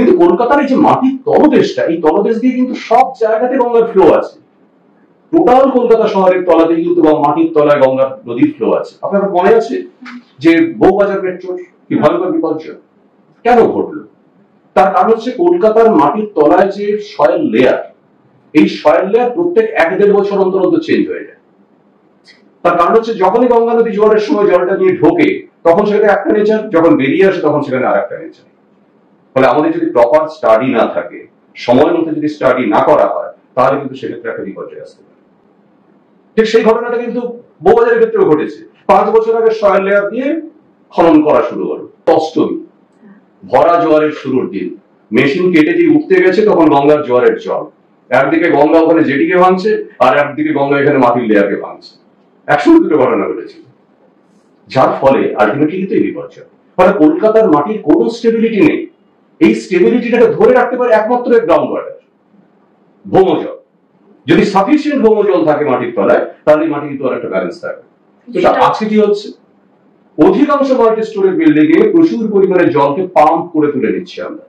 কিন্তু কলকাতার এই যে মাটির তলদেশটা, এই তলদেশ দিয়ে কিন্তু সব জায়গাতে গঙ্গার ফ্লো আছে। টোটাল কলকাতা শহরের তলাতে কিন্তু মাটির তলায় গঙ্গার নদীর ফ্লো আছে। আপনার মনে আছে যে বউবাজার মেট্রোর কি ভয়ঙ্কর বিপর্যয় কেন ঘটলো? তার কারণ হচ্ছে কলকাতার মাটির তলায় যে সয়েল লেয়ার, এই সয়েল লেয়ার প্রত্যেক 1-1.5 বছর অন্তর অন্তর চেঞ্জ হয়ে যায়। তার কারণ হচ্ছে যখনই গঙ্গা নদী জোয়ারের সময় জলটা নিয়ে ঢোকে তখন সেখানে একটা নেচার, যখন বেরিয়ে আসে তখন সেখানে আর একটা নেচার। ফলে আমাদের যদি প্রপার স্টাডি না থাকে, সময় মতো যদি স্টাডি না করা হয়, তাহলে কিন্তু সেক্ষেত্রে একটা বিপর্যয় আসতে পারে। ঠিক সেই ঘটনাটা কিন্তু বউবাজারের ক্ষেত্রেও ঘটেছে। 5 বছর আগে সয়েল লেয়ার দিয়ে খনন করা শুরু হলো, অষ্টমী ভরা জোয়ারের শুরুর দিন, মেশিন কেটে যে উঠতে গেছে তখন গঙ্গার জোয়ারের জল, একদিকে গঙ্গা ওখানে জেটিকে ভাঙছে আর একদিকে গঙ্গা এখানে মাটির লেয়ারকে ভাঙছে। একসঙ্গে দুটো ঘটনা ঘটেছিল, যার ফলে আলটিমেটলি কিন্তু এই বিপর্যয়। ফলে কলকাতার মাটির কোনো স্টেবিলিটি নেই। এই স্টেবিলিটিটাকে ধরে রাখতে পারে একমাত্র গ্রাউন্ড ওয়াটার, ভৌমজল। যদি সাফিসিয়েন্ট ভৌমজল থাকে মাটির তলায়, তাহলে মাটি কিন্তু আর একটা ব্যালেন্স থাকে। আজকে কি হচ্ছে, অধিকাংশ মাল্টি স্টোরেজ বিল্ডিং এ প্রচুর পরিমাণে জলকে পাম্প করে তুলে নিচ্ছি আমরা।